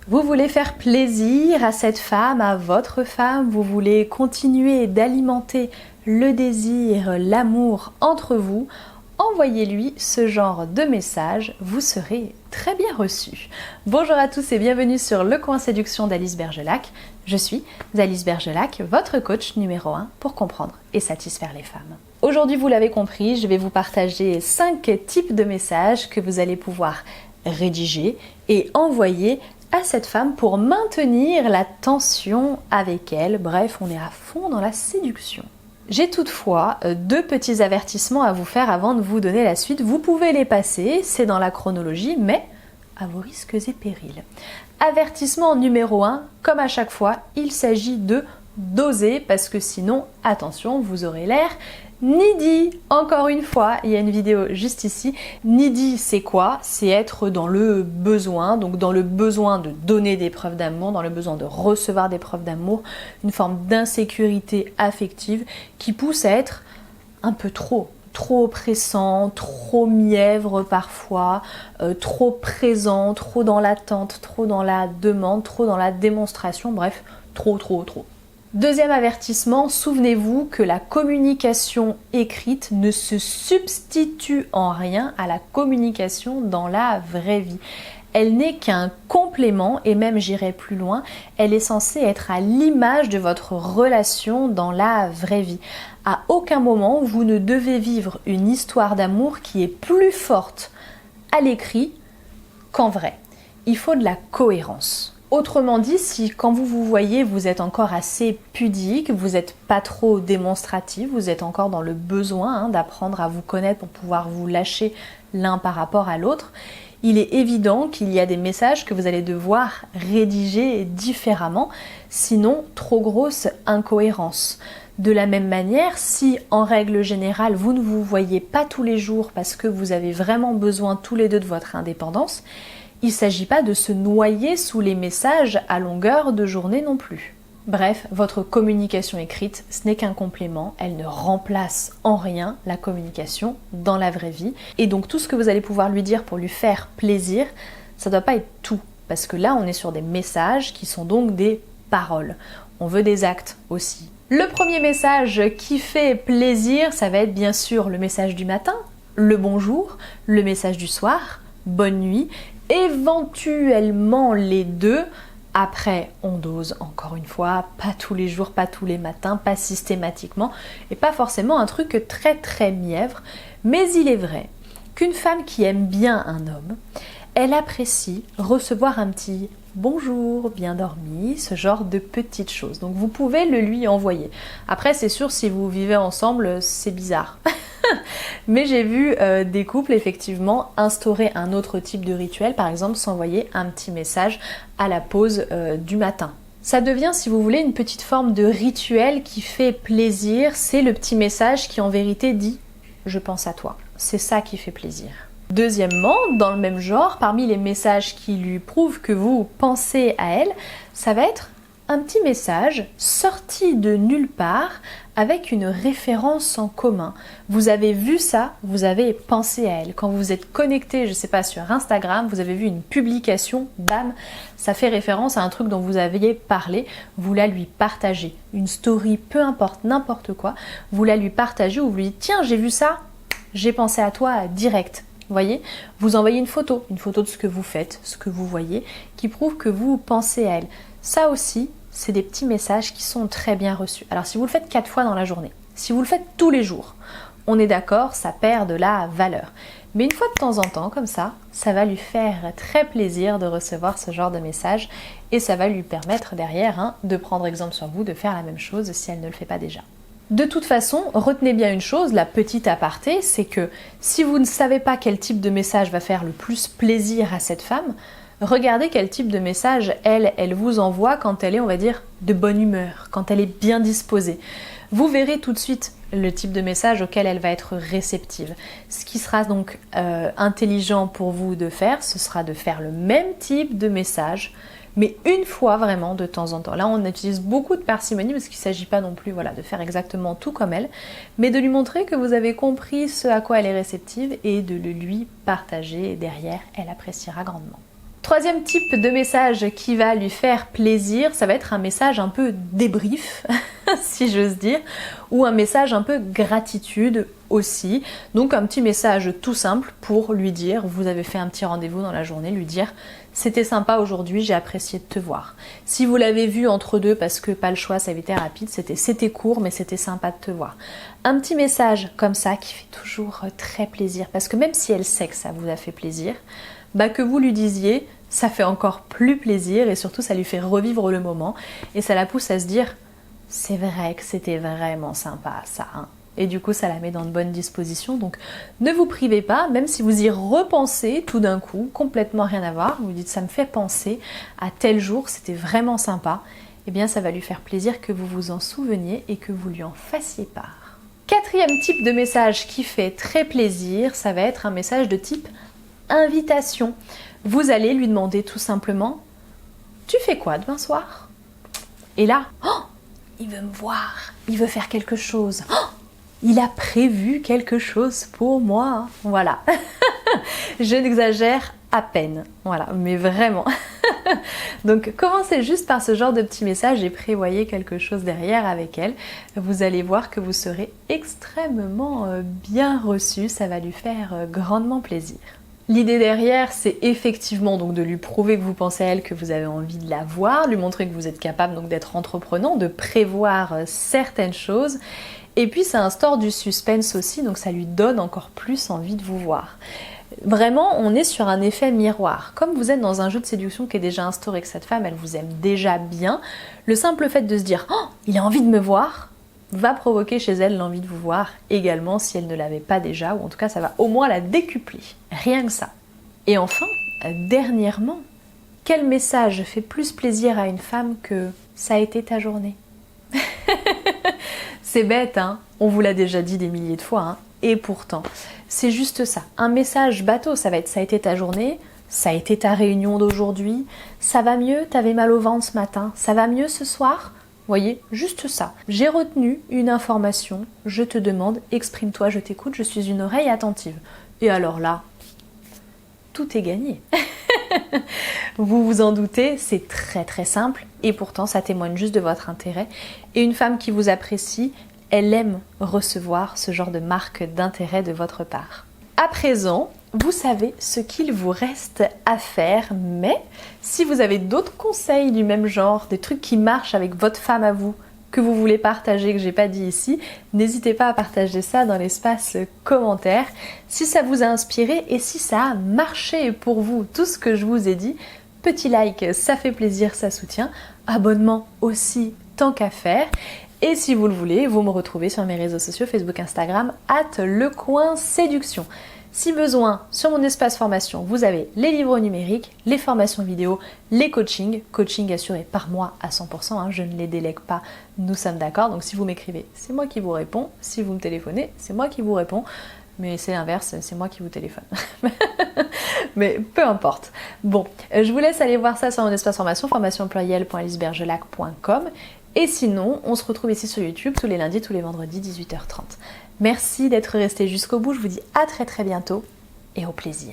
Vous voulez faire plaisir à cette femme, à votre femme, vous voulez continuer d'alimenter le désir, l'amour entre vous, envoyez-lui ce genre de message, vous serez très bien reçu. Bonjour à tous et bienvenue sur Le Coin Séduction d'Alice Bergelac. Je suis Alice Bergelac, votre coach numéro 1 pour comprendre et satisfaire les femmes. Aujourd'hui, vous l'avez compris, je vais vous partager 5 types de messages que vous allez pouvoir rédiger et envoyer à cette femme pour maintenir la tension avec elle. Bref, on est à fond dans la séduction. J'ai toutefois 2 petits avertissements à vous faire avant de vous donner la suite. Vous pouvez les passer, c'est dans la chronologie, mais à vos risques et périls. Avertissement numéro 1, comme à chaque fois, il s'agit de doser parce que sinon, attention, vous aurez l'air needy. Encore une fois, il y a une vidéo juste ici. Needy, c'est quoi? C'est être dans le besoin, donc dans le besoin de donner des preuves d'amour, dans le besoin de recevoir des preuves d'amour, une forme d'insécurité affective qui pousse à être un peu trop oppressant, trop mièvre parfois, trop présent, trop dans l'attente, trop dans la demande, trop dans la démonstration, bref, trop. Deuxième avertissement, souvenez-vous que la communication écrite ne se substitue en rien à la communication dans la vraie vie. Elle n'est qu'un complément et même j'irai plus loin, elle est censée être à l'image de votre relation dans la vraie vie. À aucun moment vous ne devez vivre une histoire d'amour qui est plus forte à l'écrit qu'en vrai. Il faut de la cohérence. Autrement dit, si quand vous vous voyez, vous êtes encore assez pudique, vous n'êtes pas trop démonstratif, vous êtes encore dans le besoin d'apprendre à vous connaître pour pouvoir vous lâcher l'un par rapport à l'autre, il est évident qu'il y a des messages que vous allez devoir rédiger différemment, sinon trop grosse incohérence. De la même manière, si en règle générale vous ne vous voyez pas tous les jours parce que vous avez vraiment besoin tous les deux de votre indépendance, il ne s'agit pas de se noyer sous les messages à longueur de journée non plus. Bref, votre communication écrite, ce n'est qu'un complément, elle ne remplace en rien la communication dans la vraie vie. Et donc tout ce que vous allez pouvoir lui dire pour lui faire plaisir, ça ne doit pas être tout. Parce que là, on est sur des messages qui sont donc des paroles. On veut des actes aussi. Le premier message qui fait plaisir, ça va être bien sûr le message du matin, le bonjour, le message du soir, bonne nuit, éventuellement les deux. Après, on dose encore une fois, pas tous les jours, pas tous les matins, pas systématiquement, et pas forcément un truc très mièvre. Mais il est vrai qu'une femme qui aime bien un homme, elle apprécie recevoir un petit bonjour, bien dormi, ce genre de petites choses. Donc vous pouvez le lui envoyer. Après, c'est sûr, si vous vivez ensemble, c'est bizarre. Mais j'ai vu des couples effectivement instaurer un autre type de rituel, par exemple s'envoyer un petit message à la pause du matin. Ça devient, si vous voulez, une petite forme de rituel qui fait plaisir. C'est le petit message qui en vérité dit « je pense à toi ». C'est ça qui fait plaisir. Deuxièmement, dans le même genre, parmi les messages qui lui prouvent que vous pensez à elle, ça va être un petit message sorti de nulle part avec une référence en commun. Vous avez vu ça, vous avez pensé à elle. Quand vous êtes connecté, je ne sais pas, sur Instagram, vous avez vu une publication, bam, ça fait référence à un truc dont vous aviez parlé, vous la lui partagez. Une story, peu importe, n'importe quoi, vous la lui partagez ou vous lui dites « tiens, j'ai vu ça, j'ai pensé à toi direct ». Vous voyez, vous envoyez une photo de ce que vous faites, ce que vous voyez, qui prouve que vous pensez à elle. Ça aussi, c'est des petits messages qui sont très bien reçus. Alors si vous le faites 4 fois dans la journée, si vous le faites tous les jours, on est d'accord, ça perd de la valeur. Mais une fois de temps en temps, comme ça va lui faire très plaisir de recevoir ce genre de message et ça va lui permettre derrière de prendre exemple sur vous, de faire la même chose si elle ne le fait pas déjà. De toute façon, retenez bien une chose, la petite aparté, c'est que si vous ne savez pas quel type de message va faire le plus plaisir à cette femme, regardez quel type de message elle vous envoie quand elle est, on va dire, de bonne humeur, quand elle est bien disposée. Vous verrez tout de suite le type de message auquel elle va être réceptive. Ce qui sera donc intelligent pour vous de faire, ce sera de faire le même type de message, mais une fois vraiment de temps en temps. Là, on utilise beaucoup de parcimonie parce qu'il ne s'agit pas non plus de faire exactement tout comme elle, mais de lui montrer que vous avez compris ce à quoi elle est réceptive et de le lui partager. Et derrière, elle appréciera grandement. Troisième type de message qui va lui faire plaisir, ça va être un message un peu débrief, si j'ose dire, ou un message un peu gratitude aussi. Donc un petit message tout simple pour lui dire, vous avez fait un petit rendez-vous dans la journée, lui dire c'était sympa aujourd'hui, j'ai apprécié de te voir. Si vous l'avez vu entre deux parce que pas le choix, ça avait été rapide, c'était court mais c'était sympa de te voir. Un petit message comme ça qui fait toujours très plaisir parce que même si elle sait que ça vous a fait plaisir, bah que vous lui disiez, ça fait encore plus plaisir et surtout ça lui fait revivre le moment et ça la pousse à se dire c'est vrai que c'était vraiment sympa ça, hein. Et du coup ça la met dans de bonnes dispositions, donc ne vous privez pas, même si vous y repensez tout d'un coup, complètement rien à voir, vous dites ça me fait penser à tel jour, c'était vraiment sympa, et bien ça va lui faire plaisir que vous vous en souveniez et que vous lui en fassiez part. Quatrième type de message qui fait très plaisir, ça va être un message de type invitation. Vous allez lui demander tout simplement « Tu fais quoi demain soir ?» Et là, oh, il veut me voir, il veut faire quelque chose. Oh, il a prévu quelque chose pour moi. Voilà. Je n'exagère à peine. Voilà, mais vraiment. Donc commencez juste par ce genre de petit message et prévoyez quelque chose derrière avec elle. Vous allez voir que vous serez extrêmement bien reçu. Ça va lui faire grandement plaisir. L'idée derrière, c'est effectivement donc de lui prouver que vous pensez à elle, que vous avez envie de la voir, lui montrer que vous êtes capable donc d'être entreprenant, de prévoir certaines choses. Et puis ça instaure du suspense aussi, donc ça lui donne encore plus envie de vous voir. Vraiment, on est sur un effet miroir. Comme vous êtes dans un jeu de séduction qui est déjà instauré, que cette femme, elle vous aime déjà bien, le simple fait de se dire « Oh, il a envie de me voir !» va provoquer chez elle l'envie de vous voir également si elle ne l'avait pas déjà, ou en tout cas ça va au moins la décupler. Rien que ça. Et enfin, dernièrement, quel message fait plus plaisir à une femme que « ça a été ta journée » C'est bête, hein, on vous l'a déjà dit des milliers de fois, hein, et pourtant, c'est juste ça. Un message bateau, ça va être « ça a été ta journée », ça a été ta réunion d'aujourd'hui, ça va mieux, t'avais mal au ventre ce matin, ça va mieux ce soir ? Voyez, juste ça. J'ai retenu une information, je te demande, exprime-toi, je t'écoute, je suis une oreille attentive. Et alors là, tout est gagné. Vous vous en doutez, c'est très très simple et pourtant ça témoigne juste de votre intérêt. Et une femme qui vous apprécie, elle aime recevoir ce genre de marque d'intérêt de votre part. À présent, vous savez ce qu'il vous reste à faire, mais si vous avez d'autres conseils du même genre, des trucs qui marchent avec votre femme à vous, que vous voulez partager, que j'ai pas dit ici, n'hésitez pas à partager ça dans l'espace commentaire. Si ça vous a inspiré et si ça a marché pour vous, tout ce que je vous ai dit, petit like, ça fait plaisir, ça soutient. Abonnement aussi, tant qu'à faire. Et si vous le voulez, vous me retrouvez sur mes réseaux sociaux, Facebook, Instagram, @lecoinséduction. Si besoin, sur mon espace formation, vous avez les livres numériques, les formations vidéo, les coaching assuré par moi à 100%, hein, je ne les délègue pas, nous sommes d'accord. Donc si vous m'écrivez, c'est moi qui vous réponds. Si vous me téléphonez, c'est moi qui vous réponds. Mais c'est l'inverse, c'est moi qui vous téléphone. Mais peu importe. Bon, je vous laisse aller voir ça sur mon espace formation, formationpluriel.alicebergelac.com. Et sinon, on se retrouve ici sur YouTube tous les lundis, tous les vendredis, 18h30. Merci d'être resté jusqu'au bout, je vous dis à très très bientôt et au plaisir.